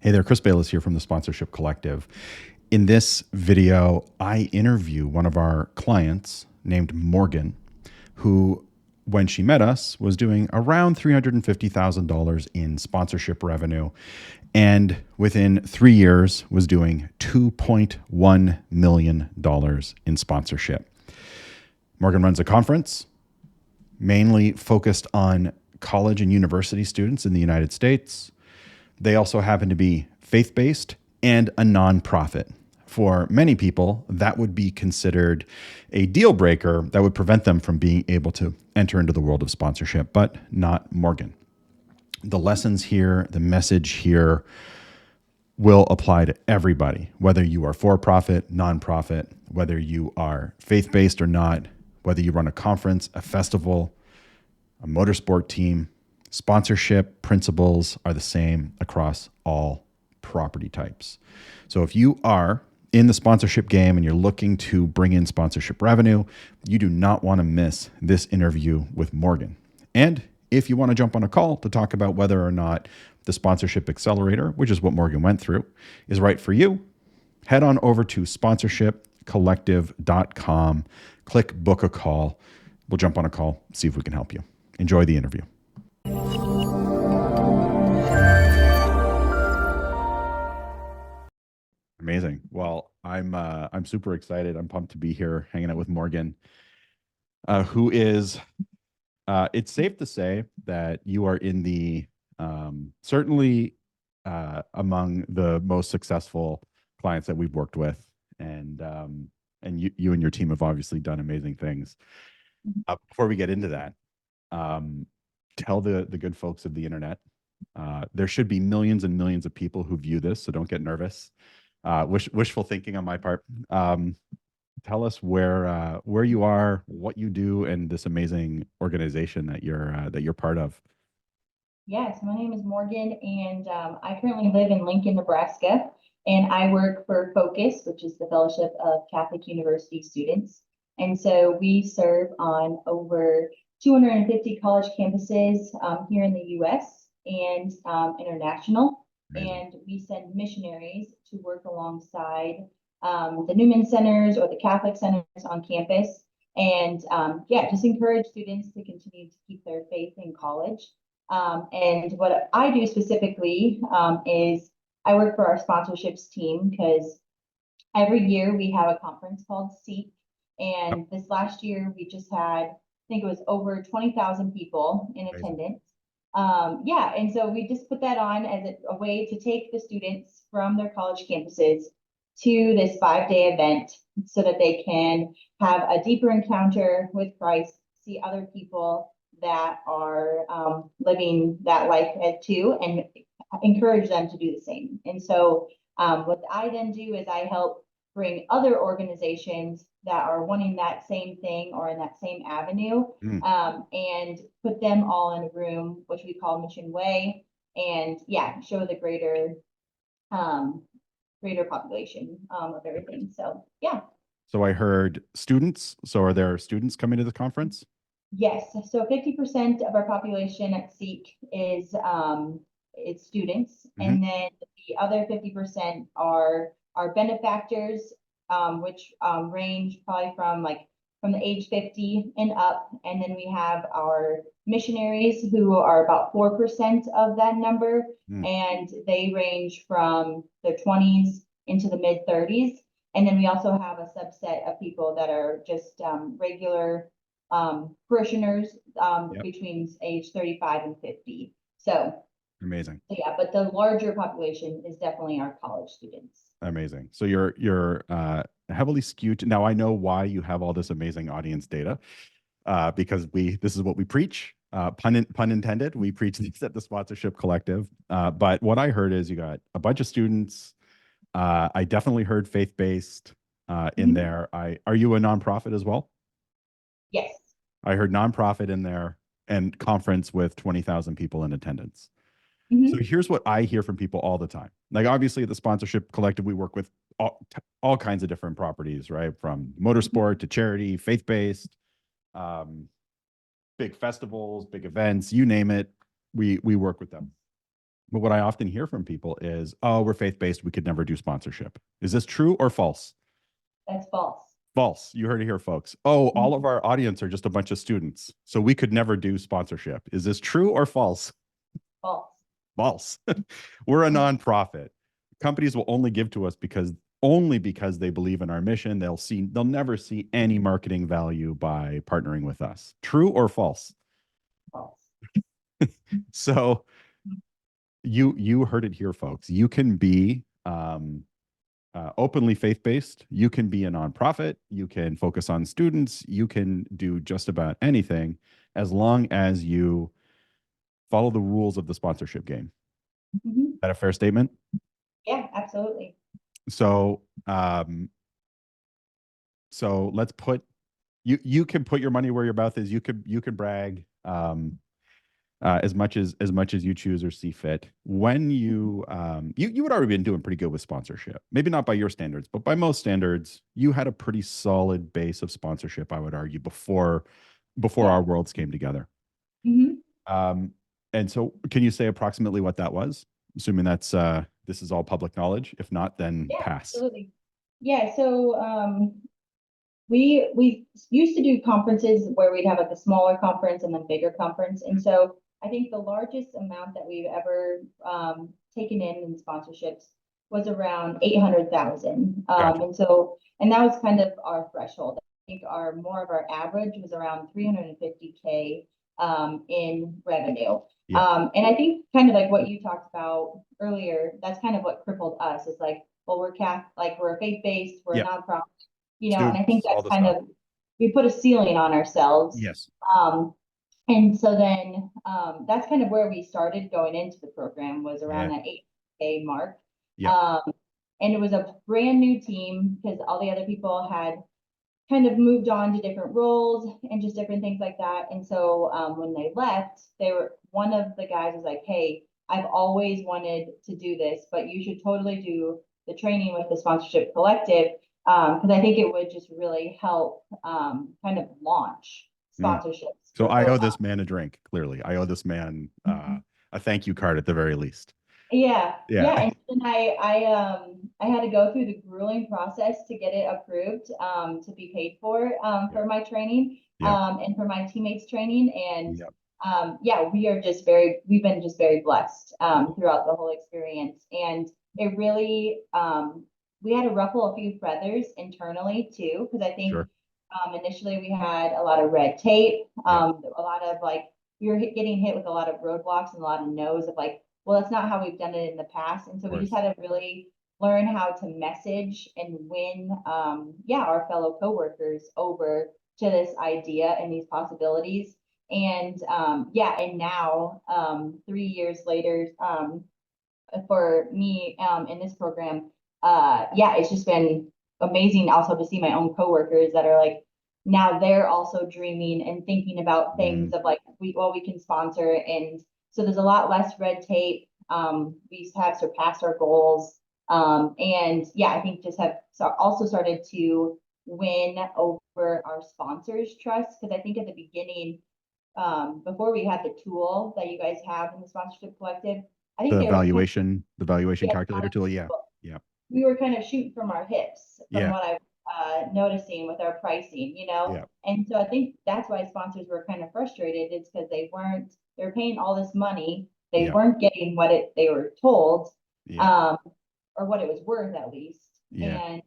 Hey there, Chris Bayless here from the Sponsorship Collective. In this video, I interview one of our clients named Morgan, who, when she met us, was doing around $350,000 in sponsorship revenue. And within 3 years, was doing $2.1 million in sponsorship. Morgan runs a conference mainly focused on college and university students in the United States. They also happen to be faith-based and a nonprofit. For many people, that would be considered a deal breaker that would prevent them from being able to enter into the world of sponsorship, but not Morgan. The lessons here, the message here will apply to everybody, whether you are for-profit, nonprofit, whether you are faith-based or not, whether you run a conference, a festival, a motorsport team. Sponsorship principles are the same across all property types. So if you are in the sponsorship game and you're looking to bring in sponsorship revenue, you do not want to miss this interview with Morgan. And if you want to jump on a call to talk about whether or not the sponsorship accelerator, which is what Morgan went through, is right for you, head on over to sponsorshipcollective.com, click book a call. We'll jump on a call, see if we can help you. Enjoy the interview. Amazing. Well, I'm super excited. I'm pumped to be here hanging out with Morgan, who is, it's safe to say that you are in the, certainly among the most successful clients that we've worked with. And you and your team have obviously done amazing things. Before we get into that, tell the good folks of the internet, there should be millions and millions of people who view this, so don't get nervous. Wishful thinking on my part. Tell us where you are, what you do, and this amazing organization that you're part of. Yes, my name is Morgan, and I currently live in Lincoln, Nebraska, and I work for Focus, which is the Fellowship of Catholic University Students. And so we serve on over 250 college campuses here in the U.S. and international. Amazing. And we send missionaries to work alongside the Newman Centers or the Catholic Centers on campus. And just encourage students to continue to keep their faith in college. And what I do specifically is I work for our sponsorships team because every year we have a conference called Seek. And this last year we just had, I think it was over 20,000 people in attendance. And so we just put that on as a way to take the students from their college campuses to this 5-day event so that they can have a deeper encounter with Christ, see other people that are living that life too, and encourage them to do the same. And so what I then do is I help bring other organizations that are wanting that same thing or in that same avenue, and put them all in a room, which we call Mission Way, and show the greater population of everything. So yeah. So I heard students. So are there students coming to the conference? Yes, so 50% of our population at Seek is it's students, and then the other 50% are our benefactors, which range probably from the age 50 and up, and then we have our missionaries who are about 4% of that number, and they range from their 20s into the mid 30s, and then we also have a subset of people that are just regular parishioners between age 35 and 50. So amazing. Yeah, but the larger population is definitely our college students. Amazing. So you're heavily skewed. Now I know why you have all this amazing audience data, because this is what we preach. Pun intended. We preach this at the Sponsorship Collective. But what I heard is you got a bunch of students. I definitely heard faith-based in there. Are you a nonprofit as well? Yes. I heard nonprofit in there and conference with 20,000 people in attendance. So here's what I hear from people all the time. Like obviously at the Sponsorship Collective, we work with all kinds of different properties, right? From motorsport to charity, faith-based, big festivals, big events, you name it, we work with them. But what I often hear from people is, oh, we're faith based. We could never do sponsorship. Is this true or false? That's false. False. You heard it here, folks. Oh, all of our audience are just a bunch of students. So we could never do sponsorship. Is this true or false? False. False. We're a nonprofit. Companies will only give to us because they believe in our mission. They'll never see any marketing value by partnering with us. True or false? False. So you heard it here, folks. You can be openly faith-based. You can be a nonprofit. You can focus on students. You can do just about anything as long as you follow the rules of the sponsorship game. Mhm. Is that a fair statement? Yeah, absolutely. So, so let's put you can put your money where your mouth is. You could brag as much as you choose or see fit. When you had already been doing pretty good with sponsorship, maybe not by your standards, but by most standards, you had a pretty solid base of sponsorship, I would argue, before Yeah. our worlds came together. Hmm. Um, and so, can you say approximately what that was? Assuming this is all public knowledge. If not, then Yeah, pass. absolutely. Yeah, so we used to do conferences where we'd have like a smaller conference and then bigger conference. And so I think the largest amount that we've ever taken in sponsorships was around 800,000. Gotcha. And that was kind of our threshold. I think more of our average was around 350K in revenue. Yeah. And I think kind of like what you talked about earlier, that's kind of what crippled us is like, well, we're faith-based, we're a Yeah. nonprofit, and I think Students, all that's the kind stuff. of, we put a ceiling on ourselves. Yes. Um, and so then that's kind of where we started going into the program was around Yeah. that 8K mark. Yeah. Um, and it was a brand new team because all the other people had kind of moved on to different roles and just different things like that. And so when they left, one of the guys was like, "Hey, I've always wanted to do this, but you should totally do the training with the sponsorship collective because I think it would just really help kind of launch Mm. sponsorships So for I both." owe this man a drink. Clearly, I owe this man a thank you card at the very least. Yeah, Yeah. yeah, and then I had to go through the grueling process to get it approved to be paid Yeah. for my training Yeah. and for my teammates training and Yeah. yeah, we've been just very blessed throughout the whole experience and it really we had to ruffle a few feathers internally too because I think Sure. initially we had a lot of red tape Yeah. a lot of like we were getting hit with a lot of roadblocks and a lot of no's of like well, that's not how we've done it in the past. And so Of we just course. had to really learn how to message and win, our fellow coworkers over to this idea and these possibilities. And and now 3 years later, for me in this program, it's just been amazing also to see my own coworkers that are like now they're also dreaming and thinking about Mm. things of like we can sponsor and so there's a lot less red tape. We have surpassed our goals. And yeah, I think just have also started to win over our sponsors' trust because I think at the beginning, before we had the tool that you guys have in the sponsorship collective, I think The they were kind of valuation yeah, calculator tool. Yeah. Yeah. we were kind of shooting from our hips from Yeah. what I noticing with our pricing, Yeah. And so I think that's why sponsors were kind of frustrated. It's because they were paying all this money. They Yeah. weren't getting they were told, Yeah. um, or what it was worth at least. Yeah. And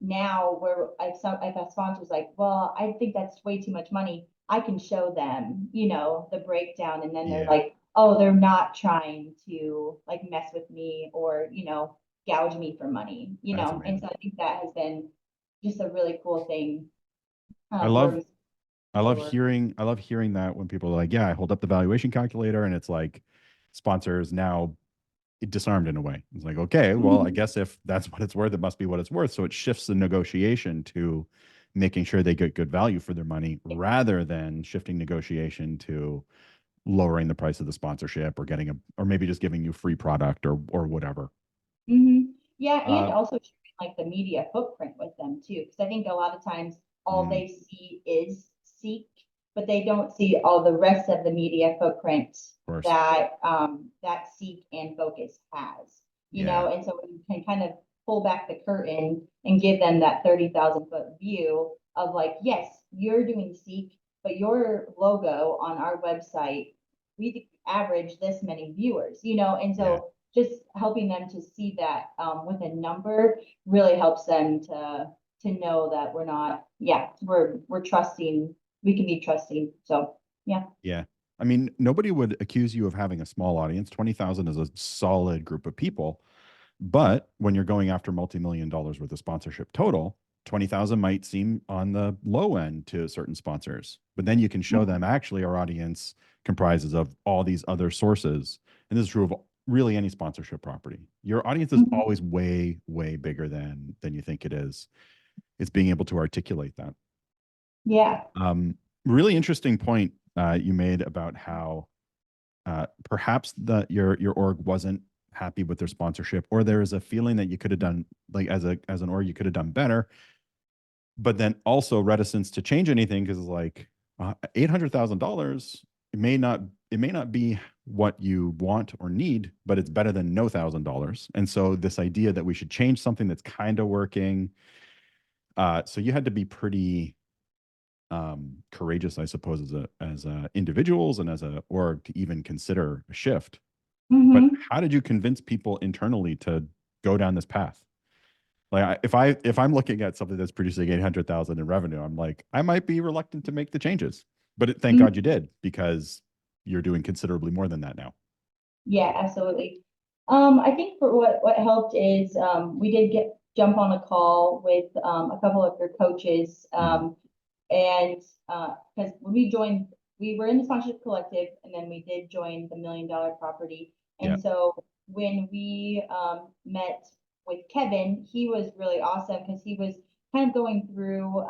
now where I've had sponsors like, well, I think that's way too much money. I can show them, the breakdown. And then they're Yeah. like, oh, they're not trying to like mess with me or, gouge me for money, That's And amazing. so I think that has been just a really cool thing I where love we I love forward. hearing that when people are like, yeah, I hold up the valuation calculator and it's like sponsors now disarmed in a way. It's like, okay, well, I Mhm. guess if that's what it's worth, it must be what it's worth. So it shifts the negotiation to making sure they get good value for their money rather than shifting negotiation to lowering the price of the sponsorship or or maybe just giving you free product or whatever. Yeah, and Uh, also sharing like the media footprint with them too, because I think a lot of times all mm, they see is Seek but they don't see all the rest of the media footprint Of course. that that Seek and Focus has, Yeah. and so you can kind of pull back the curtain and give them that 30,000-foot view of like, yes, you're doing Seek, but your logo on our website, we average this many viewers, and Yeah. so just helping them to see that with a number really helps them to know that we're not, yeah, we're trusting, we can be trusting. So yeah. Yeah. I mean, nobody would accuse you of having a small audience. 20,000 is a solid group of people. But when you're going after multi-million dollars worth of sponsorship total, 20,000 might seem on the low end to certain sponsors. But then you can show them actually our audience comprises of all these other sources. And this is true of really any sponsorship property. Your audience is Mhm. always way, way bigger than you think it is. It's being able to articulate that. Yeah. Really interesting point you made about how perhaps your org wasn't happy with their sponsorship, or there is a feeling that you could have done, like as an org, you could have done better, but then also reticence to change anything because like $800,000, it may not be what you want or need, but it's better than no $1,000. And so this idea that we should change something that's kind of working, so you had to be pretty courageous, I suppose, as a individuals and as a org to even consider a shift. But Hmm. how did you convince people internally to go down this path? Like if I'm looking at something that's producing 800,000 in revenue, I'm like, I might be reluctant to make the changes. But thank God you did, because you're doing considerably more than that now. Yeah, absolutely. I think for what helped is we did get jump on a call with a couple of your coaches, Mhm. and because when we joined, we were in the sponsorship collective, and then we did join the $1 million property. Yeah. And so when we met with Kevin, he was really awesome because he was kind of going through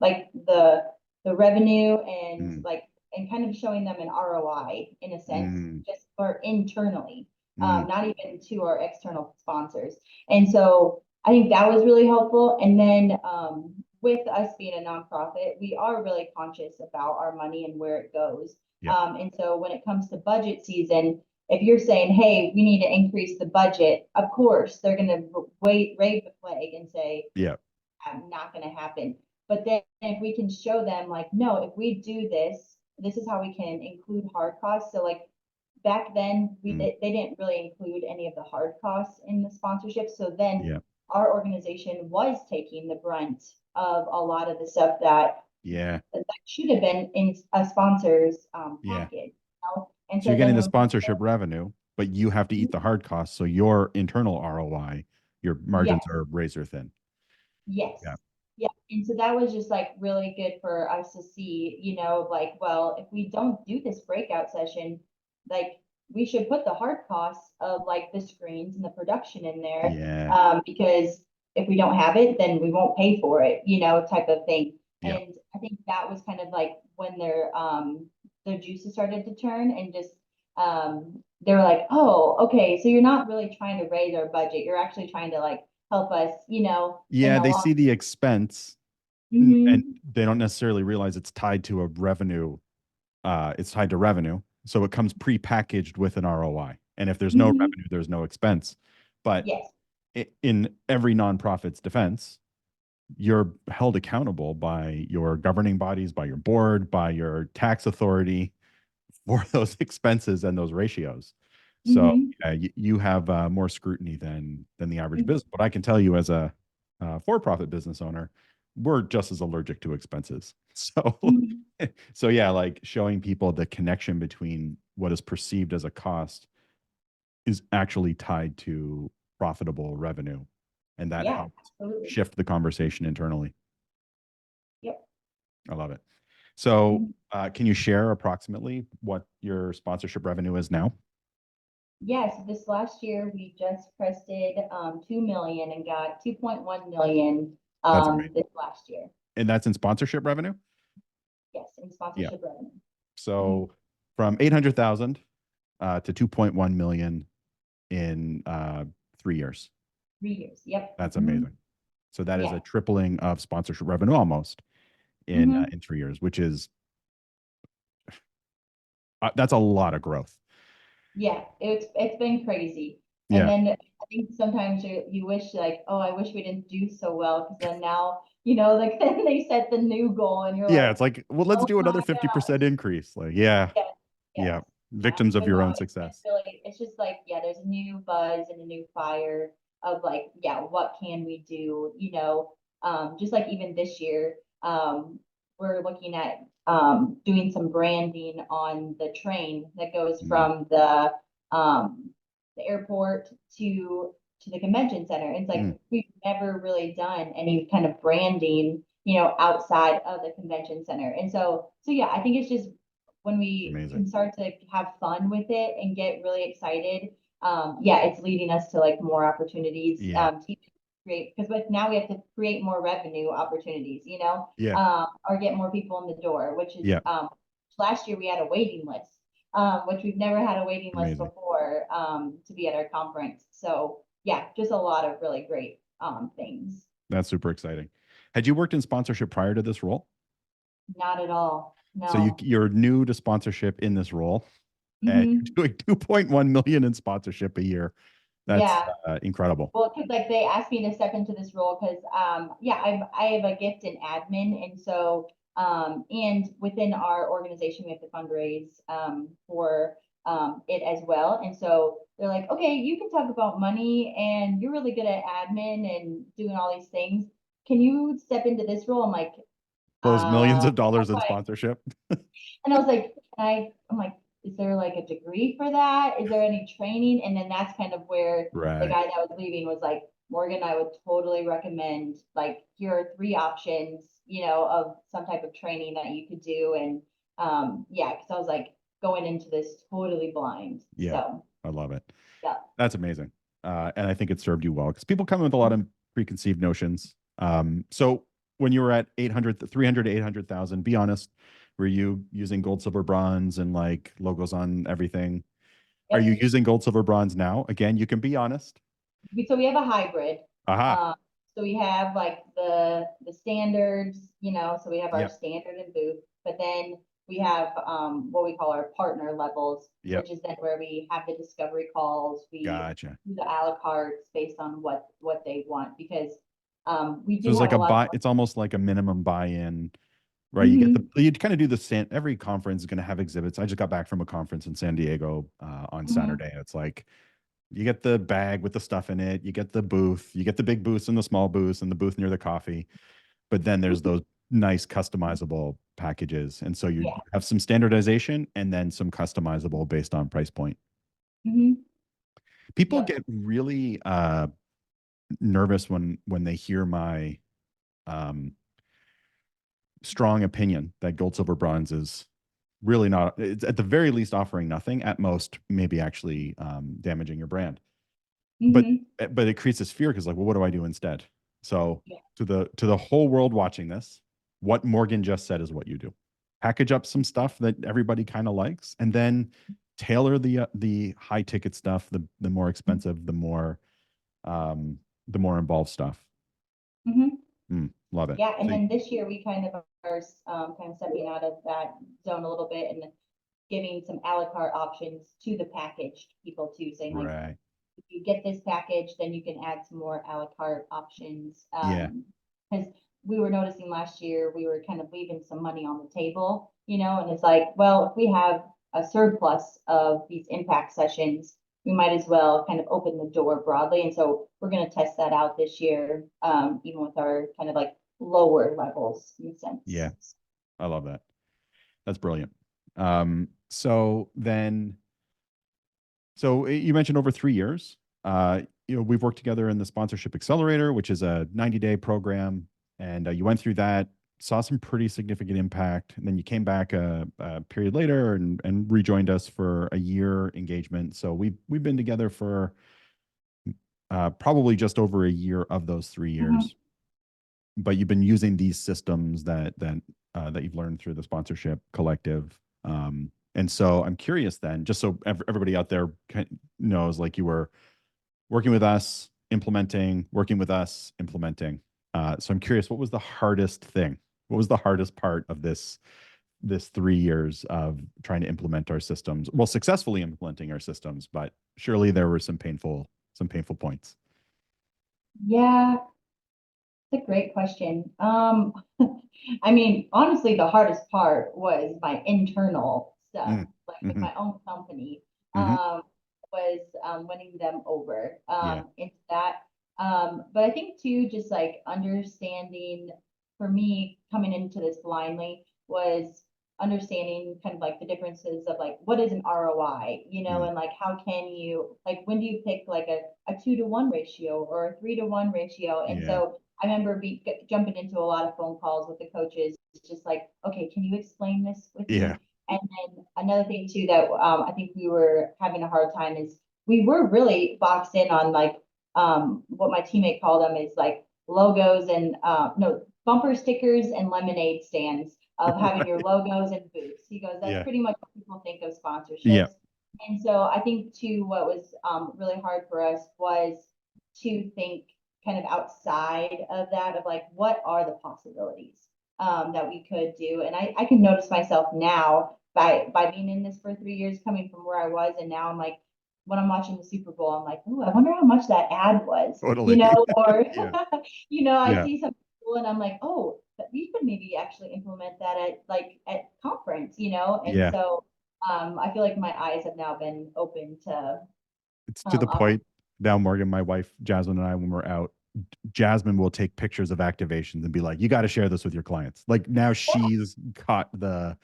like the revenue and Mm, like and kind of showing them an ROI in a sense, mm, just for internally, mm. not even to our external sponsors. And so I think that was really helpful. And then with us being a nonprofit, we are really conscious about our money and where it goes. Yeah. And so when it comes to budget season, if you're saying, hey, we need to increase the budget, of course, they're going to wave the flag and say, Yeah. not going to happen. But then if we can show them like, no, if we do this, this is how we can include hard costs. So like back then Mm, they didn't really include any of the hard costs in the sponsorship. So then yeah. our organization was taking the brunt of a lot of the stuff Yeah. that should have been in a sponsor's Yeah. package. And So you're so getting then the when sponsorship revenue, but you have to eat the hard costs. So your internal ROI, your margins yes. are razor thin. Yes. Yeah. Yeah. And so that was just like really good for us to see, like, well, if we don't do this breakout session, like we should put the hard costs of like the screens and the production in there. Yeah. Because if we don't have it, then we won't pay for it, type of thing. Yeah. And I think that was kind of like when their juices started to turn and just they were like, oh, okay, so you're not really trying to raise our budget. You're actually trying to like help us, in Yeah. the They long. see the expense and Hmm. they don't necessarily realize it's tied to a revenue. It's tied to revenue. So it comes pre-packaged with an ROI. And if there's no Hmm. revenue, there's no expense. But Yes. in every nonprofit's defense, you're held accountable by your governing bodies, by your board, by your tax authority for those expenses and those ratios. So Hmm. you have more scrutiny than the average business. But I can tell you, as a for-profit business owner, we're just as allergic to expenses. So Hmm. so yeah, like showing people the connection between what is perceived as a cost is actually tied to profitable revenue, and that Yeah, helped absolutely. shift the conversation internally. Yep. I love it. So, Mhm. can you share approximately what your sponsorship revenue is now? Yes, this last year we just crested 2 million and got 2.1 million That's amazing. this last year. And that's in sponsorship revenue? Yes, in Yeah. sponsorship revenue. Mhm. So from 800,000 to 2.1 million in 3 years. 3 years. Yep. That's Hmm. amazing. So that is Yeah. a tripling of sponsorship revenue almost Hmm. in 3 years, which is That's a lot of growth. Yeah, it's been crazy. And Yeah. then I think sometimes you wish like, oh, I wish we didn't do so well because then now, like then they set the new goal and you're Yeah. like, It's like, well, let's oh do another my 50% gosh. increase. Like, yeah. Yes, Yeah. yes. Yeah. Victims of But your no, own it's been success. really, it's just like, yeah, there's a new buzz and a new fire of like, yeah, what can we do? Just like even this year, we're looking at doing some branding on the train that goes Mm, from the airport to the convention center. It's like mm, we've never really done any kind of branding, outside of the convention center. And so yeah, I think it's just when we amazing. can start to have fun with it and get really excited, yeah, it's leading us to like more opportunities Yeah. to create because with now we have to create more revenue opportunities, Yeah. or get more people in the door, which is Yeah. last year we had a waiting list, which we've never had a waiting list Amazing. before to be at our conference. So yeah, just a lot of really great things. That's super exciting. Had you worked in sponsorship prior to this role? Not at all. So No. you're new to sponsorship in this role, and Hmm. you're doing 2.1 million in sponsorship a year. That's Yeah. incredible. Well, because like they asked me to step into this role because yeah, I have a gift in admin, and so and within our organization we have to fundraise for it as well. And so they're like, okay, you can talk about money and you're really good at admin and doing all these things. Can you step into this role? I'm like, Close millions of how dollars do in I sponsorship. and I was like, I'm like, is there like a degree for that? Is there any training? And then that's kind of where the Right. guy that was leaving was like, Morgan, I would totally recommend, like, here are three options, of some type of training that you could do. And yeah, because I was like going into this totally blind. Yeah. So I love it. yeah. That's amazing. And I think it served you well because people come in with a lot of preconceived notions. So when you were at 800, 300 to 800,000, be honest, were you using gold, silver, bronze and like logos on everything? Are you Yep. using gold, silver, bronze now? Again, you can be honest. So we have a hybrid. Aha. Um, so we have like the standards, so we have our Yep. standard and booth, but then we have what we call our partner levels, Yep. which is then where we have the discovery calls, we Gotcha. do the a la cartes based on what they want because we So do it's have like a a lot of buy, it's almost like a minimum buy-in, right? You get the, Mhm, you kind of do the same, every conference is going to have exhibits. I just got back from a conference in San Diego on mhm, Saturday. It's like you get the bag with the stuff in it, you get the booth, you get the big booths and the small booths and the booth near the coffee. But then there's those nice customizable packages. And so you yeah, have some standardization and then some customizable based on price point. mhm, People yep, get really nervous when they hear my um, strong opinion that gold, silver, bronze is really not, it's at the very least offering nothing, at most maybe actually damaging your brand. but mhm, but it creates this fear because like, well, what do I do instead? So yeah, to the whole world watching this, what Morgan just said is what you do. Package up some stuff that everybody kind of likes, and then tailor the high ticket stuff, the more expensive, um, the more involved stuff. mhm. Love it. Yeah, and So then this year we kind of are kind of stepping out of that zone a little bit and giving some a la carte options to the packaged people too, saying like, right, if you get this package, then you can add some more a la carte options. yeah, Because we were noticing last year, we were kind of leaving some money on the table, and it's like, well, if we have a surplus of these impact sessions, we might as well kind of open the door broadly. And so we're going to test that out this year, even with our kind of like lower levels in a yeah. sense. I love that. That's brilliant. So you mentioned over 3 years. We've worked together in the Sponsorship Accelerator, which is a 90-day program, and you went through that, saw some pretty significant impact, and then you came back a period later and rejoined us for a year engagement. So we've been together for probably just over a year of those 3 years. Mhm. But you've been using these systems that you've learned through the Sponsorship Collective. And so I'm curious then, just so everybody out there knows, like you were working with us, implementing, working with us, implementing. So I'm curious, what was the hardest thing? What was the hardest part of this this 3 years of trying to implement our systems, well, successfully implementing our systems, but surely there were some painful points. Yeah, it's a great question. I mean, honestly, the hardest part was my internal stuff, Mm, like with hmm my own company, hmm was winning them over Yeah. into that. But I think too, just like understanding for me coming into this blindly was understanding kind of like the differences of like what is an ROI, Mm, and like how can you like when do you pick like a 2-to-1 ratio or a 3-to-1 ratio? And yeah. so I remember jumping into a lot of phone calls with the coaches, just like, okay, can you explain this with Yeah. me? And then another thing too that I think we were having a hard time is we were really boxed in on like what my teammate called them is like logos and no bumper stickers and lemonade stands of having your Right. logos and booths. He goes, that's Yeah. pretty much what people think of Yeah. sponsorships. And so I think too, what was really hard for us was to think kind of outside of that of like what are the possibilities that we could do. And I can notice myself now by being in this for 3 years, coming from where I was, and now I'm like when I'm watching the Super Bowl, I'm like, oh, I wonder how much that ad was, Totally. or Yeah. I Yeah. see some people and I'm like, oh, we could maybe actually implement that at conference, and Yeah. so I feel like my eyes have now been open to It's to the oppor- point now, Morgan, my wife, Jasmine, and I, when we're out, Jasmine will take pictures of activations and be like, you got to share this with your clients. Like now she's caught the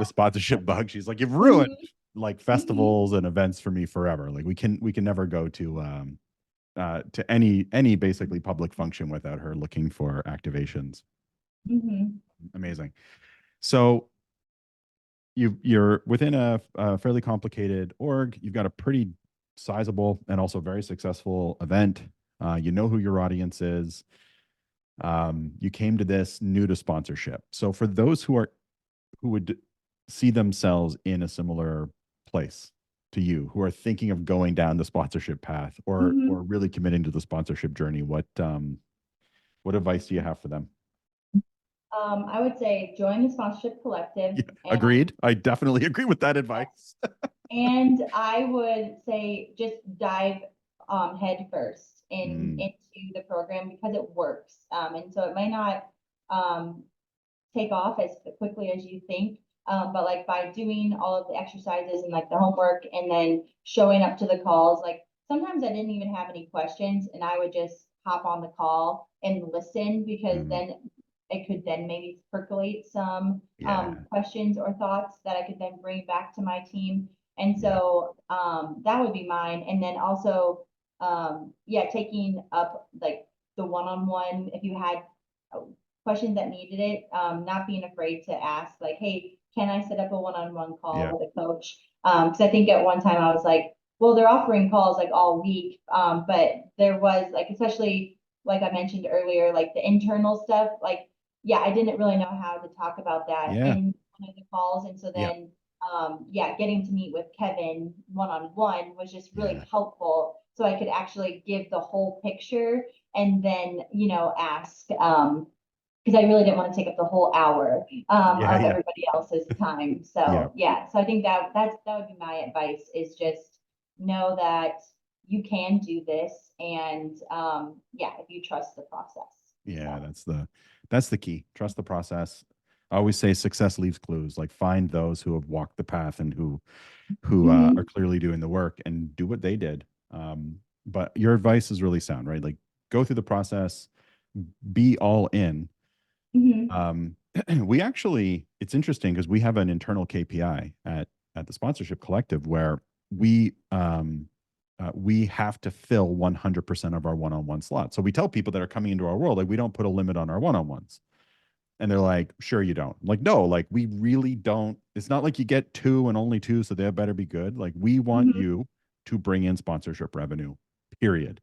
sponsorship bug. She's like, you've ruined Mhm, like mhm, festivals and events for me forever. Like we can never go to any basically public function without her looking for activations. mhm, Amazing. So you're within a fairly complicated org. You've got a pretty sizable and also very successful event. You know who your audience is. You came to this new to sponsorship. So for those who would see themselves in a similar place to you, who are thinking of going down the sponsorship path or mhm. really committing to the sponsorship journey, what advice do you have for them? I would say join the sponsorship collective Yeah, and agreed. I definitely agree with that advice. I would say just dive head first Mm, into the program because it works. And so it might not um, take off as quickly as you think. But like by doing all of the exercises and like the homework and then showing up to the calls, like sometimes I didn't even have any questions and I would just hop on the call and listen because mm, then it could then maybe percolate some yeah, questions or thoughts that I could then bring back to my team. And yeah, so that would be mine. And then also, yeah, taking up like the one-on-one, if you had questions that needed it, not being afraid to ask, like, hey, can I set up a one-on-one yeah, call with a coach? Because I think at one time I was like, well, they're offering calls like all week, but there was like, especially like I mentioned earlier, like the internal stuff, like, yeah, I didn't really know how to talk about that yeah, in one of the calls. And so yeah, then, yeah, getting to meet with Kevin one-on-one was just really yeah, helpful. So I could actually give the whole picture and then, ask, because I really didn't want to take up the whole hour yeah, of yeah, everybody else's time. yeah, So yeah, so I think that would be my advice is just know that you can do this and yeah, if you trust the process. yeah. So That's the key. Trust the process. I always say success leaves clues. Like find those who have walked the path and who are mhm, clearly doing the work and do what they did. But your advice is really sound, right? Like go through the process, be all in. mhm, Um, we actually, it's interesting because we have an internal KPI at the sponsorship collective where we have to fill 100% of our one-on-one slots. So we tell people that are coming into our world, like we don't put a limit on our one-on-ones. And they're like, sure, you don't. I'm like, no, like we really don't. It's not like you get two and only two, so they better be good. Like we want mhm, you to bring in sponsorship revenue, period.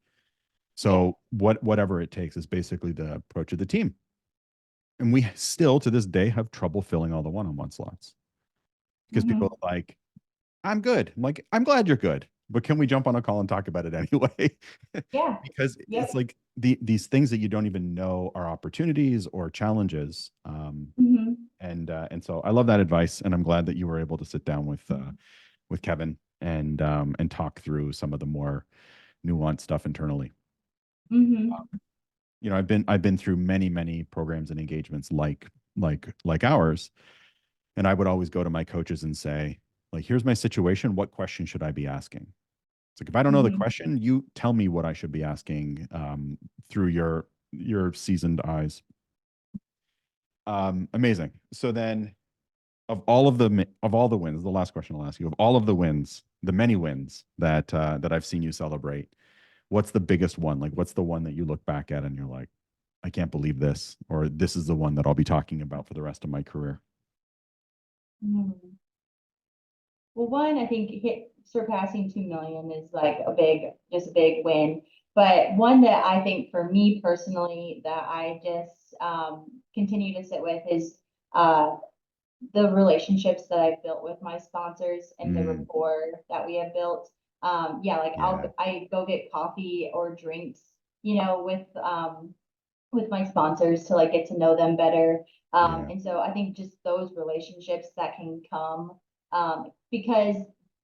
yeah, So whatever it takes is basically the approach of the team. And we still to this day have trouble filling all the one-on-one slots because people mhm, are like, I'm good. I'm like, I'm glad you're good, but can we jump on a call and talk about it anyway? yeah, Because it's yep, like these things that you don't even know are opportunities or challenges. mhm, And so I love that advice, and I'm glad that you were able to sit down with Kevin and talk through some of the more nuanced stuff internally. Hmm. You know, I've been through many programs and engagements like ours, and I would always go to my coaches and say, like, here's my situation. What question should I be asking? It's like, if I don't know the Hmm. question, you tell me what I should be asking through your seasoned eyes. Amazing. So then, of all the wins, the last question I'll ask you, of all of the wins, the many wins that I've seen you celebrate, what's the biggest one? Like, what's the one that you look back at and you're like, I can't believe this, or this is the one that I'll be talking about for the rest of my career? Well, one, I think surpassing 2 million is like just a big win. But one that I think for me personally that I just continue to sit with is uh, the relationships that I've built with my sponsors and the Mm, rapport that we have built. Yeah, like yeah, I go get coffee or drinks, with my sponsors to like get to know them better. yeah, And so I think just those relationships that can come because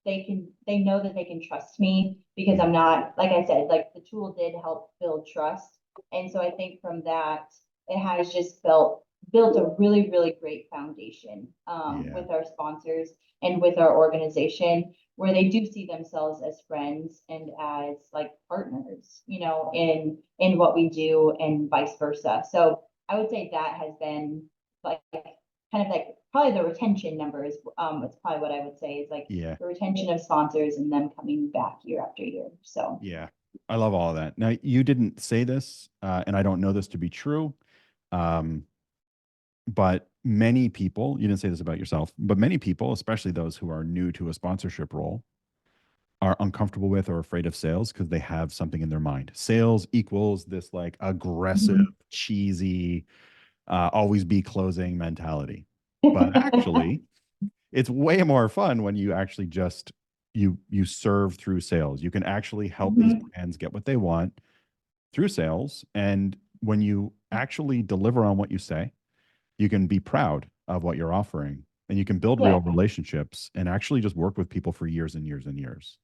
they know that they can trust me because yeah, I'm not, like I said, like the tool did help build trust. And so I think from that, it has just built a really, really great foundation yeah, with our sponsors and with our organization where they do see themselves as friends and as like partners, in what we do and vice versa. So I would say that has been like kind of like probably the retention numbers. It's probably what I would say is like yeah, the retention of sponsors and them coming back year after year. So yeah. I love all of that. Now, you didn't say this, and I don't know this to be true, um, but many people, you didn't say this about yourself, but many people, especially those who are new to a sponsorship role, are uncomfortable with or afraid of sales because they have something in their mind. Sales equals this like aggressive, mhm. cheesy, always be closing mentality. But actually, it's way more fun when you actually just you serve through sales. You can actually help these Mhm. brands get what they want through sales. And when you actually deliver on what you say, you can be proud of what you're offering, and you can build Yeah. real relationships and actually just work with people for years and years and years.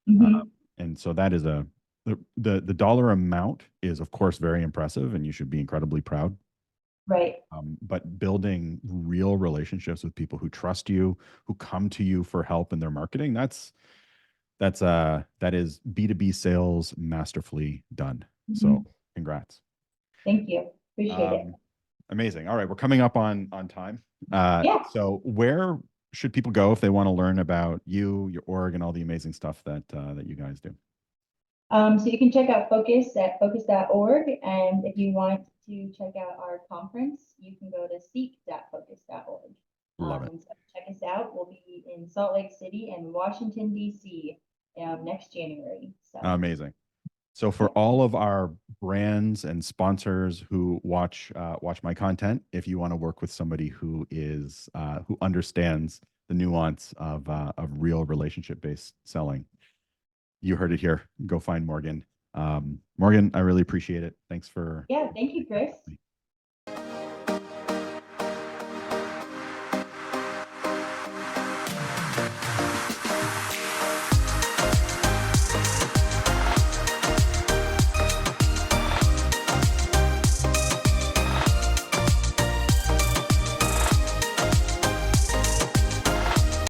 Uh, Hmm. and so that is the dollar amount is of course very impressive, and you should be incredibly proud. Right. But building real relationships with people who trust you, who come to you for help in their marketing, that is B2B sales masterfully done. So Hmm. congrats. Thank you. Appreciate it. Um, Amazing. All right, we're coming up on time. Yeah. So where should people go if they want to learn about you, your org, and all the amazing stuff that you guys do? So you can check out Focus at focus.org. And if you want to check out our conference, you can go to seek.focus.org. Love it. And so check us out. We'll be in Salt Lake City and Washington, D.C. Next January. So, Amazing. So for yeah. all of our brands and sponsors who watch my content, if you want to work with somebody who understands the nuance of real relationship based selling, you heard it here. Go find Morgan. Morgan, I really appreciate it. Thanks for Yeah. Thank you, Chris.